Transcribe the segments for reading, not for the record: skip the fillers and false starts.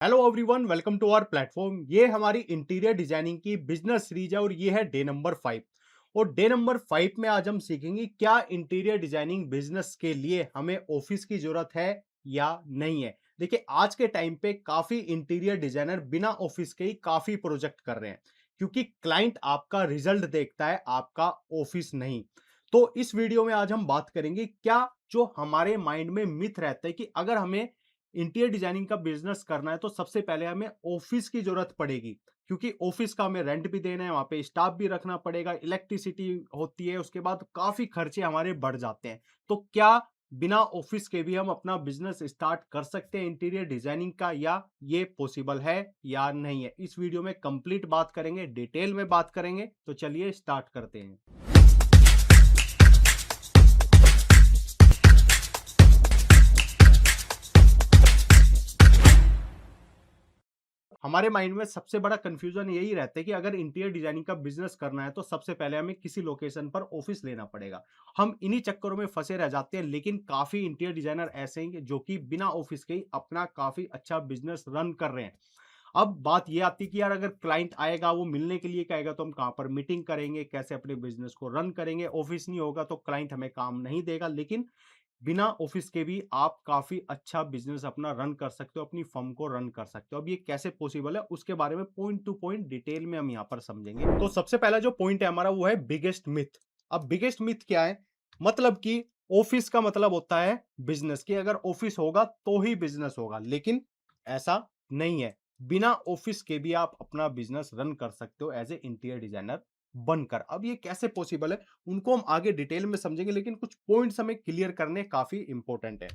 Hello everyone, welcome to our platform. ये हमारी interior designing की बिजनेस सीरीज है और ये है डे नंबर 5। और डे नंबर 5 में आज हम सीखेंगे क्या इंटीरियर डिजाइनिंग बिजनेस के लिए हमें ऑफिस की जरूरत है या नहीं है। देखिए, आज के टाइम पे काफी इंटीरियर डिजाइनर बिना ऑफिस के ही काफी प्रोजेक्ट कर रहे हैं, क्योंकि क्लाइंट आपका रिजल्ट देखता है, आपका ऑफिस नहीं। तो इस वीडियो में आज हम बात करेंगे क्या जो हमारे माइंड में मिथ रहता है कि अगर हमें इंटीरियर डिजाइनिंग का बिजनेस करना है तो सबसे पहले हमें ऑफिस की जरूरत पड़ेगी, क्योंकि ऑफिस का हमें रेंट भी देना है, वहां पे स्टाफ भी रखना पड़ेगा, इलेक्ट्रिसिटी होती है, उसके बाद काफी खर्चे हमारे बढ़ जाते हैं। तो क्या बिना ऑफिस के भी हम अपना बिजनेस स्टार्ट कर सकते हैं इंटीरियर डिजाइनिंग का, या ये पॉसिबल है या नहीं है? इस वीडियो में कंप्लीट बात करेंगे, डिटेल में बात करेंगे। तो चलिए स्टार्ट करते हैं। हमारे माइंड में सबसे बड़ा कंफ्यूजन यही रहता है कि अगर इंटीरियर डिजाइनिंग का बिजनेस करना है तो सबसे पहले हमें किसी लोकेशन पर ऑफिस लेना पड़ेगा। हम इन्हीं चक्करों में फंसे रह जाते हैं, लेकिन काफी इंटीरियर डिजाइनर ऐसे हैं जो कि बिना ऑफिस के ही अपना काफी अच्छा बिजनेस रन कर रहे हैं। अब बात ये आती है कि यार, अगर क्लाइंट आएगा, वो मिलने के लिए कहेगा, तो हम कहां पर मीटिंग करेंगे, कैसे अपने बिजनेस को रन करेंगे? ऑफिस नहीं होगा तो क्लाइंट हमें काम नहीं देगा। लेकिन बिना ऑफिस के भी आप काफी अच्छा बिजनेस अपना रन कर सकते हो, अपनी फर्म को रन कर सकते हो। अब ये कैसे पॉसिबल है, उसके बारे में पॉइंट टू पॉइंट डिटेल में हम यहाँ पर समझेंगे। तो सबसे पहला जो पॉइंट है हमारा, वो है बिगेस्ट मिथ। अब बिगेस्ट मिथ क्या है? मतलब कि ऑफिस का मतलब होता है बिजनेस, की अगर ऑफिस होगा तो ही बिजनेस होगा, लेकिन ऐसा नहीं है। बिना ऑफिस के भी आप अपना बिजनेस रन कर सकते हो एज ए इंटीरियर डिजाइनर बनकर। अब ये कैसे पॉसिबल है, उनको हम आगे डिटेल में समझेंगे, लेकिन कुछ पॉइंट्स हमें क्लियर करने काफी इंपॉर्टेंट है।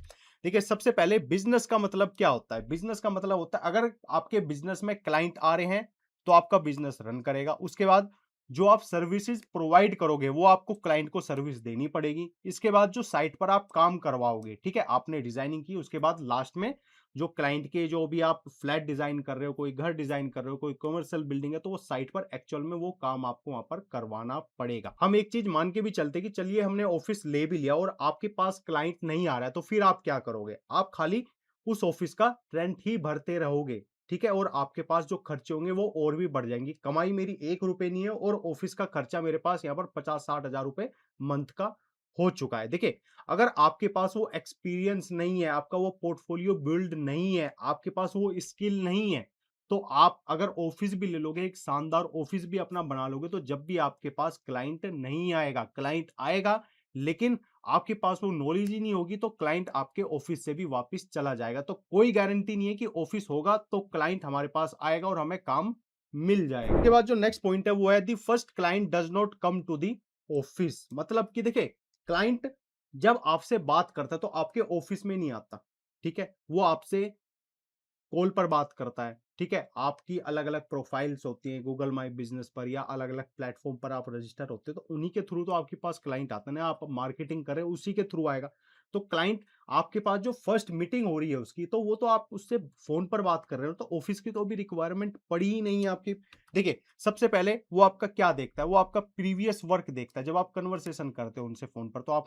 देखिए, सबसे पहले बिजनेस का मतलब क्या होता है? बिजनेस का मतलब होता है, अगर आपके बिजनेस में क्लाइंट आ रहे हैं तो आपका बिजनेस रन करेगा। उसके बाद जो आप सर्विसेज प्रोवाइड करोगे, वो आपको क्लाइंट को सर्विस देनी पड़ेगी। इसके बाद जो साइट पर आप काम करवाओगे, ठीक है, आपने डिजाइनिंग की, उसके बाद लास्ट में जो क्लाइंट के, जो भी आप फ्लैट डिजाइन कर रहे हो, कोई घर डिजाइन कर रहे हो, कोई कमर्शियल बिल्डिंग है, तो वो साइट पर एक्चुअल में वो काम आपको वहां पर करवाना पड़ेगा। हम एक चीज मान के भी चलते कि चलिए हमने ऑफिस ले भी लिया और आपके पास क्लाइंट नहीं आ रहा है, तो फिर आप क्या करोगे? आप खाली उस ऑफिस का रेंट ही भरते रहोगे, ठीक है, और आपके पास जो खर्चे होंगे वो और भी बढ़ जाएंगी। कमाई मेरी 1 रुपए नहीं है और ऑफिस का खर्चा मेरे पास यहाँ पर 50-60 हजार रुपए मंथ का हो चुका है। देखिए, अगर आपके पास वो एक्सपीरियंस नहीं है, आपका वो पोर्टफोलियो बिल्ड नहीं है, आपके पास वो स्किल नहीं है, तो आप अगर ऑफिस भी ले लोगे, एक शानदार ऑफिस भी अपना बना लोगे, तो जब भी आपके पास क्लाइंट नहीं आएगा, क्लाइंट आएगा लेकिन आपके पास वो नॉलेज ही नहीं होगी, तो क्लाइंट आपके ऑफिस से भी वापस चला जाएगा। तो कोई गारंटी नहीं है कि ऑफिस होगा तो क्लाइंट हमारे पास आएगा और हमें काम मिल जाएगा। उसके बाद जो नेक्स्ट पॉइंट है वो है the first client does not come to the office. मतलब कि देखिए, क्लाइंट जब आपसे बात करता है तो आपके ऑफिस में नहीं आता, ठीक है, वो आपसे कॉल पर बात करता है, ठीक है। आपकी अलग अलग प्रोफाइल्स होती हैं गूगल माई बिजनेस पर, या अलग अलग प्लेटफॉर्म पर आप रजिस्टर होते हैं, तो उन्हीं के थ्रू तो आपके पास क्लाइंट आता है ना। आप मार्केटिंग कर रहे हैं, उसी के थ्रू आएगा। तो क्लाइंट आपके पास जो फर्स्ट मीटिंग हो रही है उसकी, तो वो तो आप उससे फोन पर बात कर रहे हो, तो ऑफिस की तो अभी रिक्वायरमेंट पड़ी ही नहीं है आपकी। देखिए, सबसे पहले वो आपका क्या देखता है? वो आपका प्रीवियस वर्क देखता है। जब आप कन्वर्सेशन करते हो उनसे फोन पर, तो आप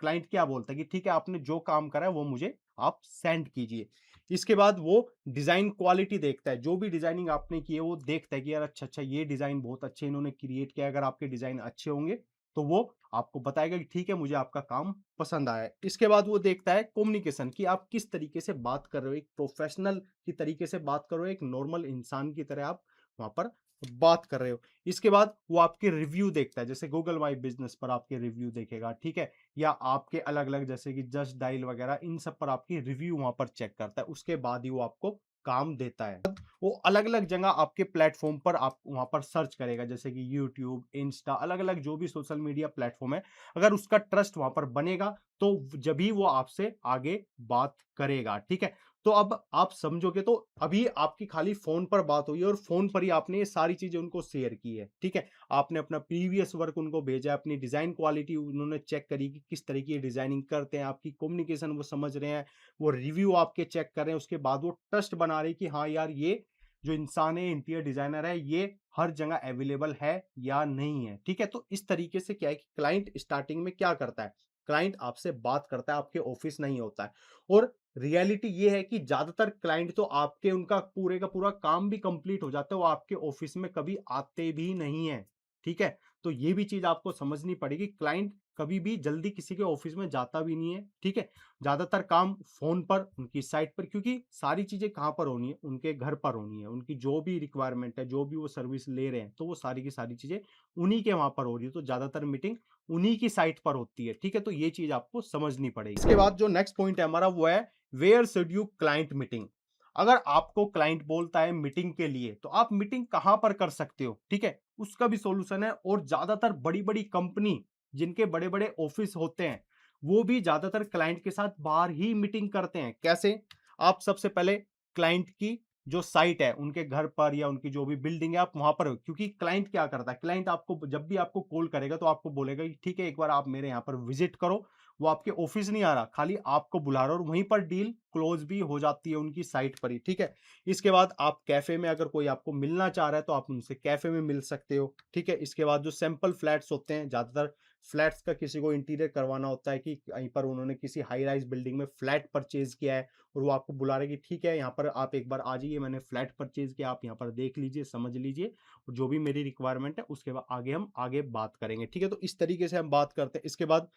क्लाइंट क्या बोलता है कि ठीक है, आपने जो काम करा है वो मुझे आप सेंड कीजिए। इसके बाद वो डिजाइन क्वालिटी देखता है, जो भी डिजाइनिंग आपने की है वो देखता है कि यार, अच्छा अच्छा, ये डिजाइन बहुत अच्छे इन्होंने क्रिएट किया है। अगर आपके डिजाइन अच्छे होंगे तो वो आपको बताएगा कि ठीक है, मुझे आपका काम पसंद आया है। इसके बाद वो देखता है कम्युनिकेशन, कि आप किस तरीके से बात कर रहे हो, एक प्रोफेशनल की तरीके से बात कर रहे हो, एक नॉर्मल इंसान की तरह आप वहां पर बात कर रहे हो। इसके बाद वो आपके रिव्यू देखता है, जैसे गूगल माई बिजनेस पर आपके रिव्यू देखेगा, ठीक है, या आपके अलग अलग जैसे कि जस्ट डायल वगैरह, इन सब पर आपकी रिव्यू वहां पर चेक करता है। उसके बाद ही वो आपको काम देता है। वो अलग अलग जगह आपके प्लेटफॉर्म पर आप वहां पर सर्च करेगा, जैसे कि यूट्यूब, इंस्टा, अलग अलग जो भी सोशल मीडिया प्लेटफॉर्म है। अगर उसका ट्रस्ट वहां पर बनेगा तो जब भी वो आपसे आगे बात करेगा, ठीक है। तो अब आप समझोगे, तो अभी आपकी खाली फोन पर बात हुई है और फोन पर ही आपने ये सारी चीजें उनको शेयर की है, ठीक है। आपने अपना प्रीवियस वर्क उनको भेजा, अपनी डिजाइन क्वालिटी उन्होंने चेक करी कि किस तरह की डिजाइनिंग करते हैं, आपकी कम्युनिकेशन वो समझ रहे हैं, वो रिव्यू आपके चेक कर रहे हैं। उसके बाद वो ट्रस्ट बना रहे हैं कि हाँ यार, ये जो इंसान है, इंटीरियर डिजाइनर है, ये हर जगह अवेलेबल है या नहीं है, ठीक है। तो इस तरीके से क्या है कि क्लाइंट स्टार्टिंग में क्या करता है, क्लाइंट आपसे बात करता है, आपके ऑफिस नहीं होता है। और रियलिटी ये है कि ज़्यादातर क्लाइंट तो आपके उनका पूरे का पूरा काम भी कंप्लीट हो जाता है, वो आपके ऑफिस में कभी आते भी नहीं हैं, ठीक है? तो ये भी चीज़ आपको समझनी पड़ेगी, क्लाइंट कभी भी जल्दी किसी के ऑफिस में जाता भी नहीं है, ठीक है? ज़्यादातर काम फ़ोन पर, उनकी साइट पर, क्योंकि सारी चीज़ें कहाँ पर होनी है? उनके घर पर होनी है। उनकी जो भी रिक्वायरमेंट है, जो भी वो सर्विस ले रहे हैं, तो वो सारी की सारी चीज़ें उन्हीं के वहाँ पर हो रही है। तो ज़्यादातर मीटिंग उन्हीं की साइट पर होती है, ठीक है? तो ये चीज़ आपको समझनी पड़ेगी। इसके बाद जो नेक्स्ट पॉइंट है हमारा वो है where should you client meeting? अगर आपको क्लाइंट बोलता है मीटिंग के लिए, तो आप मीटिंग कहाँ पर कर सकते हो, ठीक है? उसका भी सॉल्यूशन है। और ज़्यादातर बड़ी-बड़ी कंपनी जिनके बड़े-बड़े ऑफिस होते हैं, वो भी ज़्यादातर क्लाइंट के साथ बाहर ही मीटिंग करते हैं। कैसे? आप सबसे पहले क्लाइंट की जो साइट है, उनके घर पर या उनकी जो भी बिल्डिंग है, आप वहाँ पर, क्योंकि क्लाइंट क्या करता है, क्लाइंट आपको जब भी आपको कॉल करेगा तो आपको बोलेगा कि ठीक है, एक बार आप मेरे यहाँ पर विज़िट करो। वो आपके ऑफिस नहीं आ रहा, खाली आपको बुला रहा है और वहीं पर डील क्लोज़ भी हो जाती है उनकी साइट पर ही, ठीक है? इसके बाद आप कैफ़े में अगर कोई आपको मिलना चाह रहा है, तो आप उनसे कैफ़े में मिल सकते हो, ठीक है? इसके बाद जो सैंपल फ्लैट्स होते हैं, ज़्यादातर फ्लैट्स का किसी को इंटीरियर करवाना होता है कि कहीं पर उन्होंने किसी हाई राइज़ बिल्डिंग में फ्लैट परचेज़ किया है और वो आपको बुला रहे हैं कि ठीक है, यहाँ पर आप एक बार आ जाइए, मैंने फ्लैट परचेज़ किया, आप यहाँ पर देख लीजिए, समझ लीजिए और जो भी मेरी रिक्वायरमेंट है, उसके बाद आगे हम आगे बात करेंगे, ठीक है? तो इस तरीके से हम बात करते हैं। इसके बाद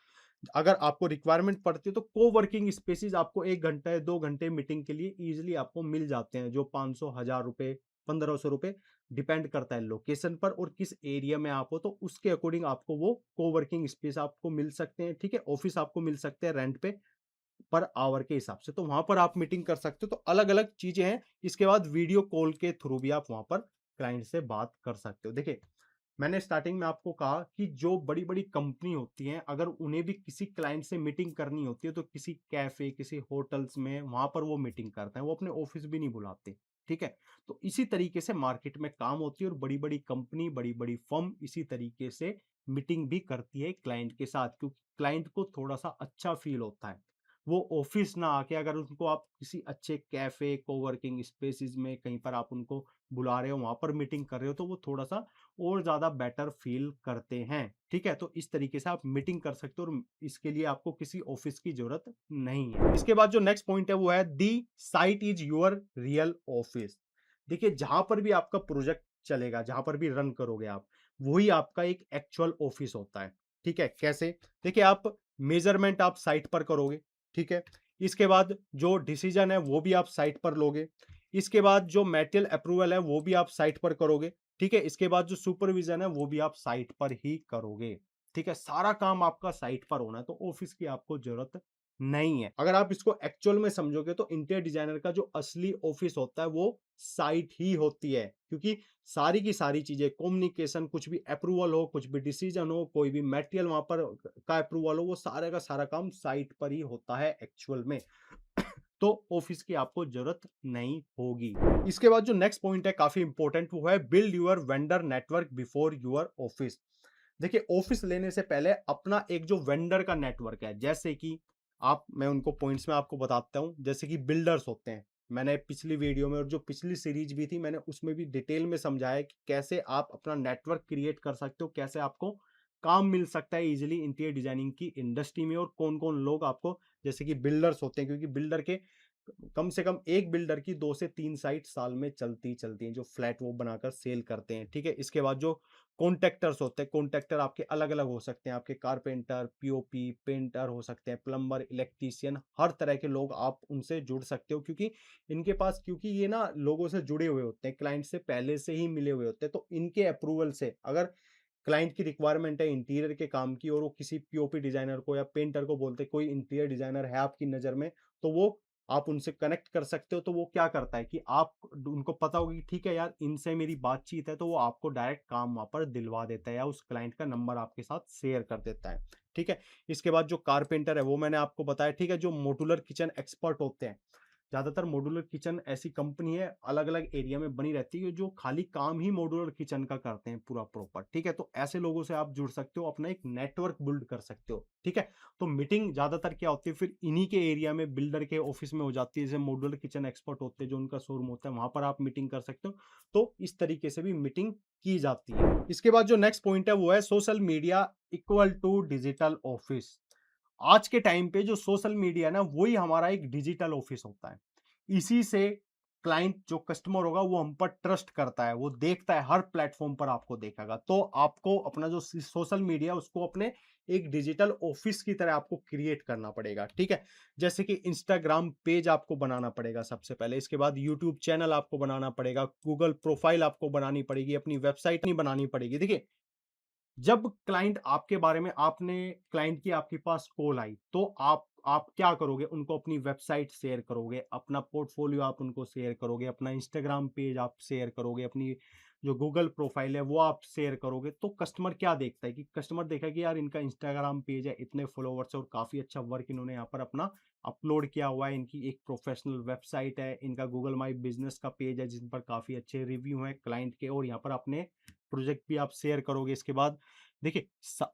अगर आपको रिक्वायरमेंट पड़ती है, तो कोवर्किंग स्पेसेस आपको 1 घंटे, 2 घंटे मीटिंग के लिए ईज़िली आपको मिल जाते हैं, जो 500, ₹1000, ₹1500 डिपेंड करता है लोकेशन पर और किस एरिया में आप हो, तो उसके अकॉर्डिंग आपको वो कोवर्किंग स्पेस आपको मिल सकते हैं, ठीक है? ऑफिस आपको मिल सकते हैं रेंट पे पर आवर के हिसाब से, तो वहाँ पर आप मीटिंग कर सकते हो। तो अलग-अलग चीज़ें हैं। इसके बाद वीडियो कॉल के थ्रू भी आप वहाँ पर क्लाइंट से बात कर सकते हो। देखिए, मैंने स्टार्टिंग में आपको कहा कि जो बड़ी-बड़ी कंपनी होती हैं, अगर उन्हें भी किसी क्लाइंट से मीटिंग करनी होती है, तो किसी कैफ़े, किसी होटल्स में वहाँ पर वो मीटिंग करते हैं। वो अपने ऑफ़िस भी नहीं बुलाते, ठीक है? तो इसी तरीके से मार्केट में काम होती है और बड़ी-बड़ी कंपनी, बड़ी-बड़ी फ़र्म इसी तरीके से मीटिंग भी करती है क्लाइंट के साथ, क्योंकि क्लाइंट को थोड़ा-सा अच्छा फ़ील होता है। वो ऑफ़िस ना आके अगर उनको आप किसी अच्छे कैफ़े, कोवर्किंग स्पेसेस में कहीं पर आप उनको बुला रहे हो, वहाँ पर मीटिंग कर रहे हो, तो वो थोड़ा-सा और ज़्यादा बेटर फ़ील करते हैं, ठीक है? तो इस तरीके से आप मीटिंग कर सकते हो और इसके लिए आपको किसी ऑफ़िस की ज़रूरत नहीं है। इसके बाद जो नेक्स्ट पॉइंट है वो है the site is your real office. देखिए, जहाँ पर भी आपका प्रोजेक्ट चलेगा, जहाँ पर भी रन करोगे आप, वही आपका एक एक्चुअल ऑफ़िस होता है, ठीक है? कैसे? देखिए, आप मेज़रमेंट आप साइट पर करोगे, ठीक है? इसके बाद जो डिसीज़न है वो भी आप साइट पर लोगे। इसके बाद जो मटेरियल अप्रूवल है वो भी आप साइट पर करोगे। ठीक है? इसके बाद जो सुपरविज़न है वो भी आप साइट पर ही करोगे। ठीक है? सारा काम आपका साइट पर होना है, तो ऑफ़िस की आपको ज़रूरत नहीं है। अगर आप इसको एक्चुअल में समझोगे, तो इंटीरियर डिज़ाइनर का जो असली ऑफ़िस होता है वो साइट ही होती है। क्योंकि सारी की सारी चीज़ें, कम्युनिकेशन, कुछ भी अप्रूवल हो, कुछ भी डिसीज़न हो, कोई भी मटेरियल वहाँ पर का अप्रूवल हो, वो सारे का सारा काम साइट पर ही होता है एक्चुअल में। तो ऑफिस की आपको जरूरत नहीं होगी। इसके बाद जो नेक्स्ट पॉइंट है काफी इंपॉर्टेंट, वो है build your vendor network before your office. देखिए, ऑफिस लेने से पहले अपना एक जो वेंडर का नेटवर्क है, जैसे कि आप, मैं उनको पॉइंट्स में आपको बताता हूँ। जैसे कि बिल्डर्स होते हैं, मैंने पिछली वीडियो में और जो पिछली सीरीज भी थी, मैंने उसमें भी डिटेल में समझाया कि कैसे आप अपना नेटवर्क क्रिएट कर सकते हो, कैसे आपको काम मिल सकता है इजीली इंटीरियर डिजाइनिंग की इंडस्ट्री में, और कौन कौन लोग आपको, जैसे कि बिल्डर्स होते हैं, क्योंकि बिल्डर के कम से कम एक बिल्डर की 2 से 3 साइट साल में चलती हैं, जो फ्लैट वो बनाकर सेल करते हैं, ठीक है? इसके बाद जो कॉन्ट्रैक्टर्स होते हैं, कॉन्ट्रैक्टर आपके अलग-अलग हो सकते हैं, आपके कारपेंटर, पीओपी, पेंटर हो सकते हैं, प्लम्बर, इलेक्ट्रीशियन, हर तरह के लोग आप उनसे जुड़ सकते हो, क्योंकि इनके पास, क्योंकि ये ना लोगों से जुड़े हुए होते हैं, क्लाइंट से पहले से ही मिले हुए होते हैं, तो इनके अप्रूवल से अगर क्लाइंट की रिक्वायरमेंट है इंटीरियर के काम की और वो किसी पीओपी डिजाइनर को या पेंटर को बोलते हैं, कोई इंटीरियर डिजाइनर है आपकी नज़र में, तो वो आप उनसे कनेक्ट कर सकते हो। तो वो क्या करता है कि आप उनको पता होगा कि ठीक है यार, इनसे मेरी बातचीत है, तो वो आपको डायरेक्ट काम वहाँ पर दिलवा देता है या उस क्लाइंट का नंबर आपके साथ शेयर कर देता है, ठीक है? इसके बाद जो कारपेंटर है वो मैंने आपको बताया, ठीक है? जो मॉड्यूलर किचन एक्सपर्ट होते हैं, ज़्यादातर मॉड्यूलर किचन ऐसी कंपनी है, अलग-अलग एरिया में बनी रहती है, जो खाली काम ही मॉड्यूलर किचन का करते हैं पूरा प्रॉपर, ठीक है? तो ऐसे लोगों से आप जुड़ सकते हो, अपना एक नेटवर्क बिल्ड कर सकते हो, ठीक है? तो मीटिंग ज़्यादातर क्या होती है, फिर इन्हीं के एरिया में बिल्डर के ऑफिस में हो जाती है, जैसे मॉड्यूलर किचन एक्सपर्ट होते हैं, जो उनका शोरूम होता है, वहाँ पर आप मीटिंग कर सकते हो। तो इस तरीके से भी मीटिंग की जाती है। इसके बाद जो नेक्स्ट पॉइंट है वो है social media equal to digital office. आज के टाइम पे जो सोशल मीडिया है ना, वही हमारा एक डिजिटल ऑफिस होता है। इसी से क्लाइंट जो कस्टमर होगा वो हम पर ट्रस्ट करता है, वो देखता है, हर प्लेटफ़ॉर्म पर आपको देखेगा। तो आपको अपना जो सोशल मीडिया है उसको अपने एक डिजिटल ऑफिस की तरह आपको क्रिएट करना पड़ेगा, ठीक है? जैसे कि इंस्टाग्राम पेज आपको बनाना पड़ेगा सबसे पहले, इसके बाद यूट्यूब चैनल आपको बनाना पड़ेगा, गूगल प्रोफाइल आपको बनानी पड़ेगी, अपनी वेबसाइट नहीं बनानी पड़ेगी। देखिए, जब क्लाइंट आपके बारे में आपने क्लाइंट की आपके पास कॉल आई, तो आप क्या करोगे? उनको अपनी वेबसाइट शेयर करोगे, अपना पोर्टफोलियो आप उनको शेयर करोगे, अपना इंस्टाग्राम पेज आप शेयर करोगे, अपनी जो गूगल प्रोफाइल है वो आप शेयर करोगे। तो कस्टमर क्या देखता है कि कस्टमर देखा कि यार इनका इंस्टाग्राम पेज है, इतने फॉलोवर्स है और काफ़ी अच्छा वर्क इन्होंने यहाँ पर अपना अपलोड किया हुआ है, इनकी एक प्रोफेशनल वेबसाइट है, इनका गूगल माई बिज़नेस का पेज है जिन पर काफ़ी अच्छे रिव्यू हैं क्लाइंट के, और यहाँ पर अपने प्रोजेक्ट भी आप शेयर करोगे। इसके बाद देखिए,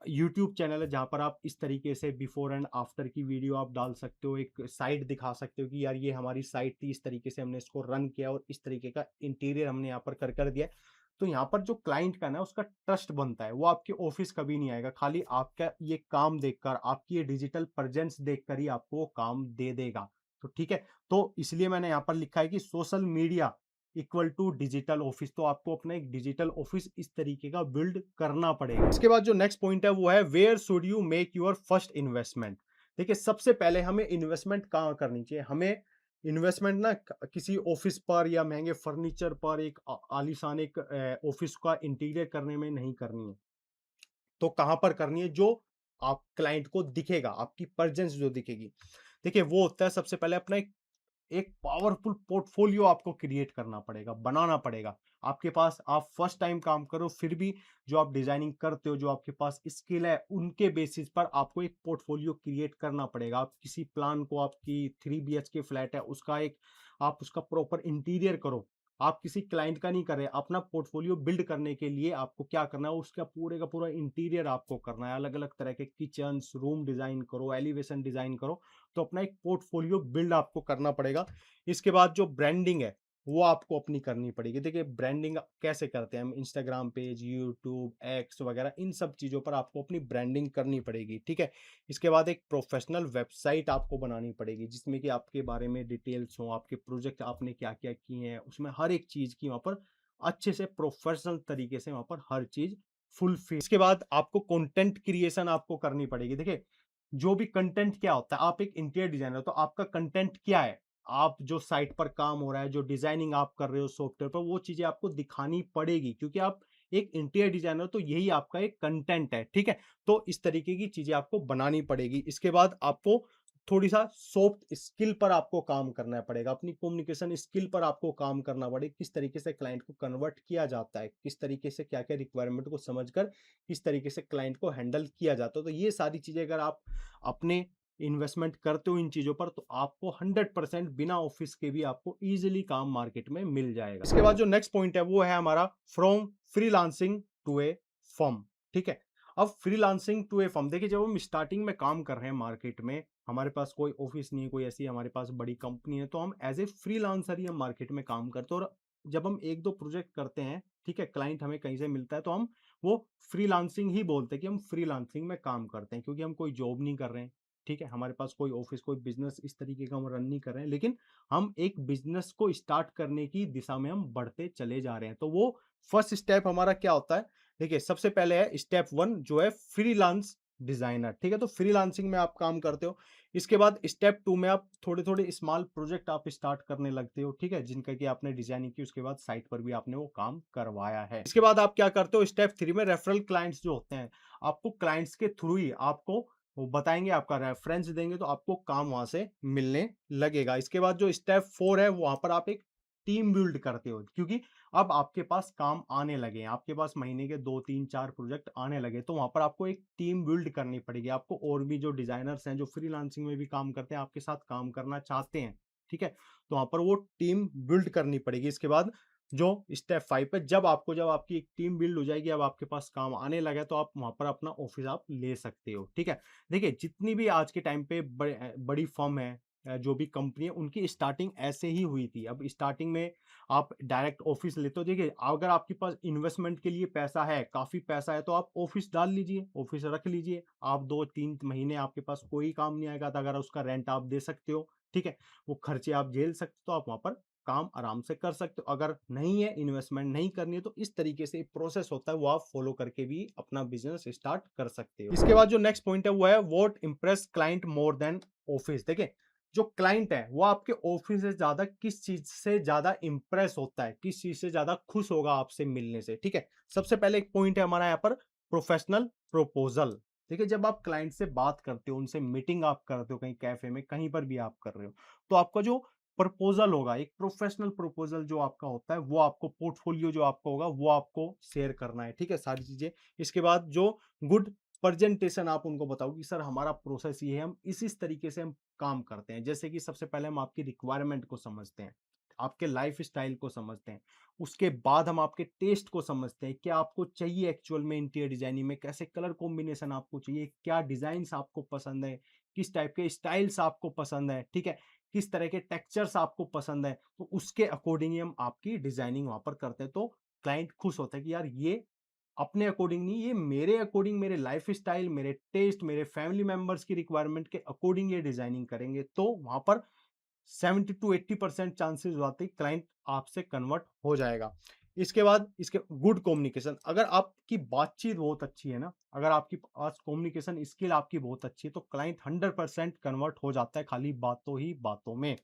यूट्यूब चैनल है जहाँ पर आप इस तरीके से बिफोर एंड आफ्टर की वीडियो आप डाल सकते हो, एक साइट दिखा सकते हो कि यार ये हमारी साइट थी, इस तरीके से हमने इसको रन किया और इस तरीके का इंटीरियर हमने यहाँ पर कर दिया है। तो यहाँ पर जो क्लाइंट का ना उसका ट्रस्ट बनता है, वो आपके ऑफिस कभी नहीं आएगा, खाली आपका ये काम देखकर, आपकी ये डिजिटल प्रेजेंस देखकर ही आपको वो काम दे देगा। तो ठीक है, तो इसलिए मैंने यहाँ पर लिखा है कि social media equal to digital office. तो आपको अपना एक डिजिटल ऑफिस इस तरीके का बिल्ड करना पड़ेगा। इसके बाद जो नेक्स्ट पॉइंट है वो है where should you make your first investment. देखिए, सबसे पहले हमें इन्वेस्टमेंट कहाँ करनी चाहिए? हमें इन्वेस्टमेंट ना किसी ऑफिस पर या महंगे फर्नीचर पर, एक आलीशान एक ऑफिस का इंटीरियर करने में नहीं करनी है। तो कहाँ पर करनी है? जो आप क्लाइंट को दिखेगा, आपकी प्रेजेंस जो दिखेगी। देखिए, वो होता है सबसे पहले अपना एक एक पावरफुल पोर्टफोलियो आपको क्रिएट करना पड़ेगा, बनाना पड़ेगा। आपके पास, आप फर्स्ट टाइम काम कर रहे हो, फिर भी जो आप डिजाइनिंग करते हो, जो आपके पास स्किल है, उनके बेसिस पर आपको एक पोर्टफोलियो क्रिएट करना पड़ेगा। आप किसी प्लान को, आपकी 3 बीएचके फ्लैट है, उसका एक आप उसका प्रॉपर इंटीरियर करो। आप किसी क्लाइंट का नहीं कर रहे, अपना पोर्टफोलियो बिल्ड करने के लिए आपको क्या करना है, उसका पूरे का पूरा इंटीरियर आपको करना है। अलग-अलग तरह के किचन्स, रूम डिजाइन करो, एलिवेशन डिजाइन करो। तो अपना एक पोर्टफोलियो बिल्ड आपको करना पड़ेगा। इसके बाद जो ब्रांडिंग है, वो आपको अपनी करनी पड़ेगी। देखिए, ब्रांडिंग कैसे करते हैं हम? इंस्टाग्राम पेज, यूट्यूब, एक्स वगैरह, इन सब चीज़ों पर आपको अपनी ब्रांडिंग करनी पड़ेगी, ठीक है? इसके बाद एक प्रोफेशनल वेबसाइट आपको बनानी पड़ेगी, जिसमें कि आपके बारे में डिटेल्स हों, आपके प्रोजेक्ट आपने क्या-क्या किए हैं, उसमें हर एक चीज़ की वहाँ पर अच्छे से प्रोफेशनल तरीके से वहाँ पर हर चीज़ फुलफिल। इसके बाद आपको कंटेंट क्रिएशन आपको करनी पड़ेगी। देखिए, जो भी कंटेंट क्या होता है, आप एक इंटीरियर डिजाइनर हो, तो आपका कंटेंट क्या है? आप जो साइट पर काम हो रहा है, जो डिजाइनिंग आप कर रहे हो सॉफ्टवेयर पर, वो चीज़ें आपको दिखानी पड़ेगी, क्योंकि आप एक इंटीरियर डिजाइनर हो, तो यही आपका एक कंटेंट है, ठीक है? तो इस तरीके की चीज़ें आपको बनानी पड़ेगी। इसके बाद आपको थोड़ी-सा सॉफ्ट स्किल पर आपको काम करना पड़ेगा, अपनी कम्युनिकेशन स्किल पर आपको काम करना पड़ेगा, किस तरीके से क्लाइंट को कन्वर्ट किया जाता है, किस तरीके से क्या-क्या रिक्वायरमेंट को समझकर किस तरीके से क्लाइंट को हैंडल किया जाता है। तो ये सारी चीज़ें अगर आप अपने इन्वेस्टमेंट करते हो इन चीज़ों पर, तो आपको 100% बिना ऑफिस के भी आपको ईज़िली काम मार्केट में मिल जाएगा। इसके बाद जो नेक्स्ट पॉइंट है वो है हमारा from freelancing to a firm, ठीक है? अब फ्रीलांसिंग टू ए फर्म, देखिए, जब हम स्टार्टिंग में काम कर रहे हैं मार्केट में, हमारे पास कोई ऑफिस नहीं है, कोई ऐसी हमारे पास बड़ी कंपनी है, तो हम एज़ ए फ्रीलांसर ही हम मार्केट में काम करते हैं। और जब हम 1-2 प्रोजेक्ट करते हैं, ठीक है, क्लाइंट हमें कहीं से मिलता है, तो हम वो फ्रीलांसिंग ही बोलते हैं कि हम फ्रीलांसिंग में काम करते हैं, क्योंकि हम कोई जॉब नहीं कर रहे हैं, ठीक है? हमारे पास कोई ऑफिस, कोई बिज़नेस इस तरीके का हम रन नहीं कर रहे हैं, लेकिन हम एक बिज़नेस को स्टार्ट करने की दिशा में हम बढ़ते चले जा रहे हैं। तो वो फर्स्ट स्टेप हमारा क्या होता है? देखिए, सबसे पहले है स्टेप 1 जो है फ्रीलांस डिज़ाइनर, ठीक है? तो फ्रीलांसिंग में आप काम करते हो। इसके बाद स्टेप 2 में आप थोड़े-थोड़े स्मॉल प्रोजेक्ट आप स्टार्ट करने लगते हो, ठीक है? जिनका कि आपने डिज़ाइनिंग की, उसके बाद साइट पर भी आपने वो काम करवाया है। इसके बाद आप क्या करते हो? स्टेप 3 में रेफरल क्लाइंट्स जो होते हैं, आपको क्लाइंट्स के थ्रू ही आपको वो बताएँगे, आपका रेफरेंस देंगे, तो आपको काम वहाँ से मिलने लगेगा। इसके बाद जो स्टेप 4 है, वहाँ पर आप एक टीम बिल्ड करते हो, क्योंकि अब आपके पास काम आने लगे हैं, आपके पास महीने के 2, 3, 4 प्रोजेक्ट आने लगे, तो वहाँ पर आपको एक टीम बिल्ड करनी पड़ेगी। आपको और भी जो डिज़ाइनर्स हैं, जो फ्रीलांसिंग में भी काम करते हैं, आपके साथ काम करना चाहते हैं, ठीक है? तो वहाँ पर वो टीम बिल्ड करनी पड़ेगी। इसके बाद जो स्टेप 5 पे, जब आपकी एक टीम बिल्ड हो जाएगी, अब आपके पास काम आने लगा है, तो आप वहाँ पर अपना ऑफ़िस आप ले सकते हो, ठीक है? देखिए, जितनी भी आज के टाइम पे बड़ी फर्म है, जो भी कंपनी है, उनकी स्टार्टिंग ऐसे ही हुई थी। अब स्टार्टिंग में आप डायरेक्ट ऑफिस लेते हो, देखिए अगर आपके पास इन्वेस्टमेंट के लिए पैसा है, काफ़ी पैसा है, तो आप ऑफिस डाल लीजिए, ऑफिस रख लीजिए। आप 2-3 महीने आपके पास कोई काम नहीं आएगा, तो अगर उसका रेंट आप दे सकते हो, ठीक है? वो खर्चे आप झेल सकते हो, तो आप वहाँ पर काम आराम से कर सकते हो। अगर नहीं है, इन्वेस्टमेंट नहीं करनी है, तो इस तरीके से प्रोसेस होता है, वो आप फॉलो करके भी अपना बिज़नेस स्टार्ट कर सकते हो। इसके बाद जो नेक्स्ट पॉइंट है, वो है what impress client more than office. देखिए, जो क्लाइंट है वो आपके ऑफिस से ज्यादा किस चीज से ज्यादा इंप्रेस होता है, किस चीज से ज्यादा खुश होगा आपसे मिलने से, ठीक है? सबसे पहले एक पॉइंट है हमारा यहाँ पर, प्रोफेशनल प्रपोजल। देखिए, जब आप क्लाइंट से बात करते हो, उनसे मीटिंग आप करते हो, कहीं कैफे में कहीं पर भी आप कर रहे हो, तो आपका जो प्रपोजल होगा, एक प्रोफेशनल प्रपोजल जो आपका होता है, वो आपको पोर्टफोलियो जो आपका होगा वो आपको शेयर करना है, ठीक है? सारी चीजें। इसके बाद जो गुड प्रेजेंटेशन आप उनको बताओ कि सर हमारा प्रोसेस ये है, हम इस तरीके से हम काम करते हैं। जैसे कि सबसे पहले हम आपकी रिक्वायरमेंट को समझते हैं, आपके लाइफ स्टाइल को समझते हैं, उसके बाद हम आपके टेस्ट को समझते हैं, क्या आपको चाहिए एक्चुअल में इंटीरियर डिजाइनिंग में, कैसे कलर कॉम्बिनेशन आपको चाहिए, क्या डिजाइन आपको पसंद है, किस टाइप के स्टाइल्स आपको पसंद है, ठीक है? किस तरह के टेक्सचर्स आपको पसंद है, तो उसके अकॉर्डिंग हम आपकी डिजाइनिंग वहां पर करते हैं। तो क्लाइंट खुश होता है कि यार ये अपने अकॉर्डिंग नहीं, ये मेरे अकॉर्डिंग, मेरे लाइफ स्टाइल, मेरे टेस्ट, मेरे फैमिली मेंबर्स की रिक्वायरमेंट के अकॉर्डिंग ये डिजाइनिंग करेंगे। तो वहां पर 70 टू 80% चांसेस होते हैं क्लाइंट आपसे कन्वर्ट हो जाएगा। इसके बाद इसके गुड कम्युनिकेशन, अगर आपकी बातचीत बहुत अच्छी है ना, अगर आपकी पास कम्युनिकेशन स्किल आपकी बहुत अच्छी है, तो क्लाइंट 100% कन्वर्ट हो जाता है खाली बातों ही बातों में।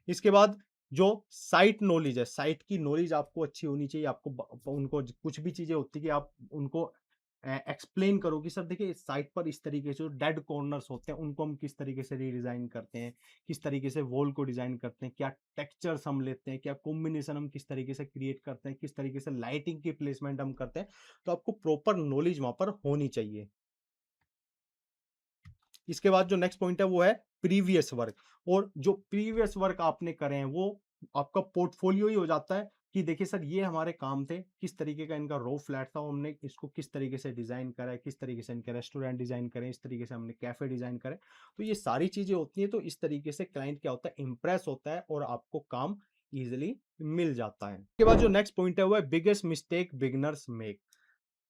इसके बाद जो साइट नॉलेज है, साइट की नॉलेज आपको अच्छी होनी चाहिए। आपको उनको कुछ भी चीजें होती है कि आप उनको एक्सप्लेन करो कि सर देखिए, साइट पर इस तरीके से जो डेड कॉर्नर्स होते हैं उनको हम किस तरीके से रीडिजाइन करते हैं, किस तरीके से वॉल को डिजाइन करते हैं, क्या टेक्सचर्स हम लेते हैं, क्या कॉम्बिनेशन हम किस तरीके से क्रिएट करते हैं, किस तरीके से लाइटिंग की प्लेसमेंट हम करते हैं। तो आपको प्रॉपर नॉलेज वहां पर होनी चाहिए। इसके बाद जो नेक्स्ट पॉइंट है वो है प्रीवियस वर्क। और जो प्रीवियस वर्क आपने करे हैं वो आपका पोर्टफोलियो ही हो जाता है कि देखिए सर ये हमारे काम थे, किस तरीके का इनका रो फ्लैट था, हमने इसको किस तरीके से डिजाइन करा है, किस तरीके से इनके रेस्टोरेंट डिजाइन करें, इस तरीके से हमने कैफे डिजाइन करे। तो ये सारी चीजें होती हैं, तो इस तरीके से क्लाइंट क्या होता है, इंप्रेस होता है और आपको काम इजिली मिल जाता है। उसके बाद जो नेक्स्ट पॉइंट है वो है बिगेस्ट मिस्टेक बिगनर्स मेक।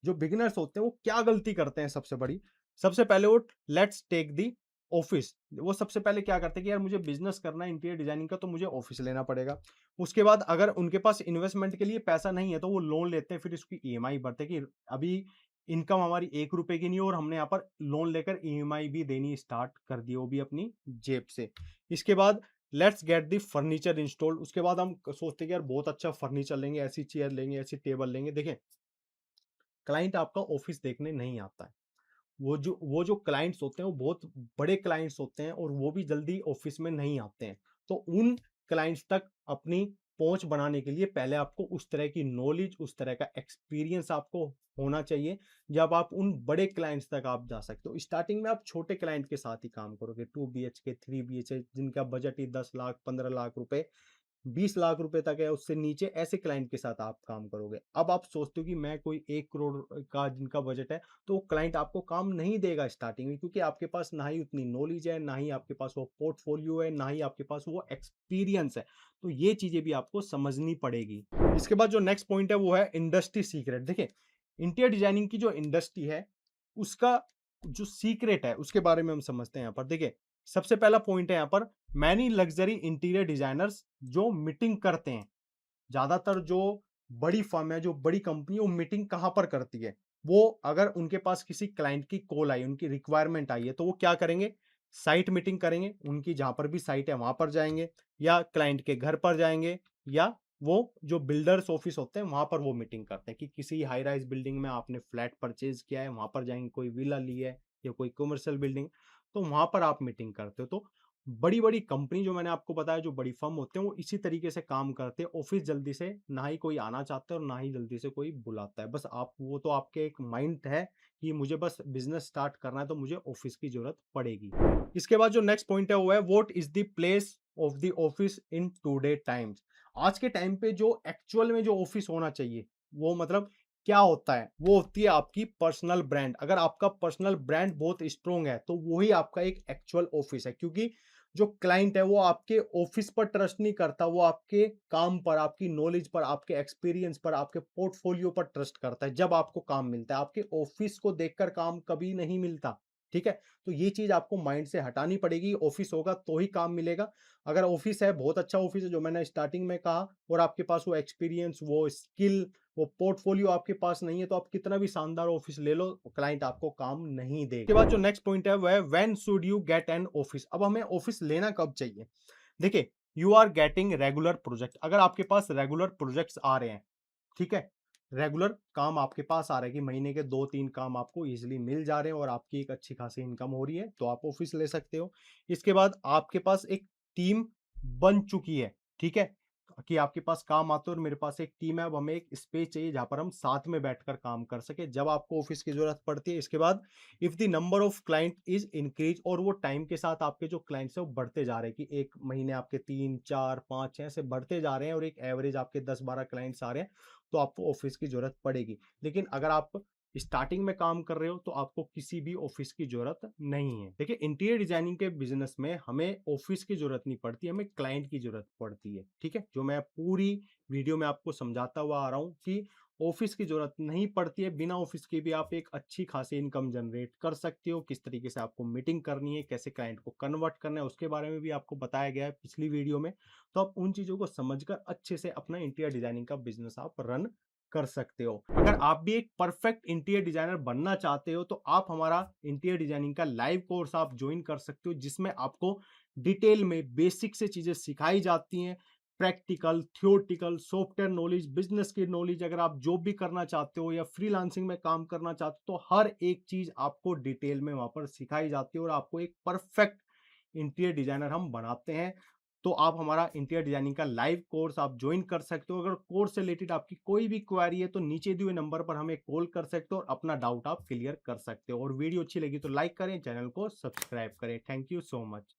जो बिगिनर्स होते हैं वो क्या गलती करते हैं सबसे बड़ी, सबसे पहले वो लेट्स टेक दी ऑफिस। वो सबसे पहले क्या करते हैं कि यार मुझे बिजनेस करना है इंटीरियर डिजाइनिंग का, तो मुझे ऑफिस लेना पड़ेगा। उसके बाद अगर उनके पास इन्वेस्टमेंट के लिए पैसा नहीं है, तो वो लोन लेते हैं, फिर इसकी ईएमआई भरते हैं कि अभी इनकम हमारी 1 रुपए की नहीं, और हमने यहाँ पर लोन लेकर ईएमआई भी देनी स्टार्ट कर दी, वो भी अपनी जेब से। इसके बाद let's get the furniture installed. उसके बाद हम सोचते हैं कि यार बहुत अच्छा फर्नीचर लेंगे, ऐसी चेयर लेंगे, ऐसी टेबल लेंगे। देखें, क्लाइंट आपका ऑफिस देखने नहीं आता है। वो जो क्लाइंट्स होते हैं वो बहुत बड़े क्लाइंट्स होते हैं, और वो भी जल्दी ऑफिस में नहीं आते हैं। तो उन क्लाइंट्स तक अपनी पहुंच बनाने के लिए पहले आपको उस तरह की नॉलेज, उस तरह का एक्सपीरियंस आपको होना चाहिए, जब आप उन बड़े क्लाइंट्स तक आप जा सकते हो। स्टार्टिंग में आप छोटे क्लाइंट के साथ ही काम करोगे, 2 BHK 3 BHK जिनका बजट ही 10 लाख 15 लाख रुपए 20 लाख रुपए तक है, उससे नीचे ऐसे क्लाइंट के साथ आप काम करोगे। अब आप सोचते हो कि मैं कोई 1 करोड़ का जिनका बजट है, तो क्लाइंट आपको काम नहीं देगा स्टार्टिंग में, क्योंकि आपके पास ना ही उतनी नॉलेज है, ना ही आपके पास वो पोर्टफोलियो है, ना ही आपके पास वो एक्सपीरियंस है। तो ये चीजें भी आपको समझनी पड़ेगी। इसके बाद जो नेक्स्ट पॉइंट है वो है इंडस्ट्री सीक्रेट। देखिए, इंटीरियर डिजाइनिंग की जो इंडस्ट्री है, उसका जो सीक्रेट है उसके बारे में हम समझते हैं। यहाँ पर देखिए, सबसे पहला पॉइंट है यहाँ पर, मैनी लग्जरी इंटीरियर डिजाइनर्स जो मीटिंग करते हैं, ज्यादातर जो बड़ी फर्म है, जो बड़ी कंपनी, वो मीटिंग कहाँ पर करती है, वो अगर उनके पास किसी क्लाइंट की कॉल आई, उनकी रिक्वायरमेंट आई है, तो वो क्या करेंगे, साइट मीटिंग करेंगे, उनकी जहां पर भी साइट है वहां पर जाएंगे, या क्लाइंट के घर पर जाएंगे, या वो जो बिल्डर्स ऑफिस होते हैं वहां पर वो मीटिंग करते हैं कि किसी हाई राइज बिल्डिंग में आपने फ्लैट परचेज किया है, वहां पर जाएंगे, कोई विला ली है या कोई कमर्शियल बिल्डिंग, तो वहां पर आप मीटिंग करते हो। तो बड़ी-बड़ी कंपनी जो मैंने आपको बताया, जो बड़ी फर्म होते हैं, वो इसी तरीके से काम करते हैं। ऑफिस जल्दी से ना ही कोई आना चाहता है और ना ही जल्दी से कोई बुलाता है। बस आप, वो तो आपके एक माइंड है कि मुझे बस बिज़नेस स्टार्ट करना है, तो मुझे ऑफिस की ज़रूरत पड़ेगी। इसके बाद जो नेक्स्ट पॉइंट है वो है what is the place of the office in today times. आज के टाइम पे जो एक्चुअल में जो ऑफिस होना चाहिए, वो मतलब क्या होता है? वो होती है आपकी पर्सनल ब्रांड। अगर आपका पर्सनल ब्रांड बहुत स्ट्रॉन्ग है, तो वो ही आपका एक एक्चुअल ऑफिस है। क्योंकि जो क्लाइंट है वो आपके ऑफिस पर ट्रस्ट नहीं करता, वो आपके काम पर, आपकी नॉलेज पर, आपके एक्सपीरियंस पर, आपके पोर्टफोलियो पर ट्रस्ट करता है जब आपको काम मिलता है। आपके ऑफिस को देखकर काम कभी नहीं मिलता, ठीक है? तो ये चीज़ आपको माइंड से हटानी पड़ेगी, ऑफिस होगा तो ही काम मिलेगा। अगर ऑफिस है, बहुत अच्छा ऑफिस है जो मैंने स्टार्टिंग में कहा, और आपके पास वो एक्सपीरियंस, वो स्किल, वो पोर्टफोलियो आपके पास नहीं है, तो आप कितना भी शानदार ऑफिस ले लो, क्लाइंट आपको काम नहीं देगा। उसके बाद जो नेक्स्ट पॉइंट है वो है when should you get an office. अब हमें ऑफिस लेना कब चाहिए? देखिए, you are getting regular project. अगर आपके पास रेगुलर प्रोजेक्ट्स आ रहे हैं, ठीक है? रेगुलर काम आपके पास आ रहा है कि महीने के 2-3 काम आपको ईज़िली मिल जा रहे हैं और आपकी एक अच्छी खासी इनकम हो रही है, तो आप ऑफिस ले सकते हो। इसके बाद आपके पास एक टीम बन चुकी है, ठीक है? कि आपके पास काम आते हो और मेरे पास एक टीम है, अब हमें एक स्पेस चाहिए जहाँ पर हम साथ में बैठकर काम कर सकें, जब आपको ऑफिस की ज़रूरत पड़ती है। इसके बाद if the number of client is increase, और वो टाइम के साथ आपके जो क्लाइंट्स हैं वो बढ़ते जा रहे हैं कि 1 महीने आपके 3, 4, 5 ऐसे बढ़ते जा रहे हैं और एक एवरेज आपके 10-12 क्लाइंट्स आ रहे हैं, तो आपको ऑफिस की ज़रूरत पड़ेगी। लेकिन अगर आप स्टार्टिंग में काम कर रहे हो तो आपको किसी भी ऑफिस की ज़रूरत नहीं है। देखिए, इंटीरियर डिज़ाइनिंग के बिज़नेस में हमें ऑफिस की ज़रूरत नहीं पड़ती, हमें क्लाइंट की ज़रूरत पड़ती है, ठीक है? जो मैं पूरी वीडियो में आपको समझाता हुआ आ रहा हूँ कि ऑफिस की ज़रूरत नहीं पड़ती है, बिना ऑफिस के भी आप एक अच्छी खासी इनकम जनरेट कर सकते हो। किस तरीके से आपको मीटिंग करनी है, कैसे क्लाइंट को कन्वर्ट करना है, उसके बारे में भी आपको बताया गया है पिछली वीडियो में। तो आप उन चीज़ों को समझकर अच्छे से अपना इंटीरियर डिज़ाइनिंग का बिज़नेस आप रन कर सकते हो। अगर आप भी एक परफेक्ट इंटीरियर डिज़ाइनर बनना चाहते हो, तो आप हमारा इंटीरियर डिज़ाइनिंग का लाइव कोर्स आप जॉइन कर सकते हो, जिसमें आपको डिटेल में बेसिक से चीज़ें सिखाई जाती हैं। Practical, theoretical, software knowledge, business की नॉलेज, अगर आप जॉब भी करना चाहते हो या फ्रीलांसिंग में काम करना चाहते हो, तो हर एक चीज़ आपको डिटेल में वहाँ पर सिखाई जाती है और आपको एक परफेक्ट इंटीरियर डिज़ाइनर हम बनाते हैं। तो आप हमारा इंटीरियर डिज़ाइनिंग का लाइव कोर्स आप जॉइन कर सकते हो। अगर कोर्स से रिलेटेड आपकी कोई भी क्वेरी है, तो नीचे दिए हुए नंबर पर हमें कॉल कर सकते हो और अपना डाउट आप क्लियर कर सकते हो। और वीडियो अच्छी लगी तो लाइक करें, चैनल को सब्सक्राइब करें। Thank you so much.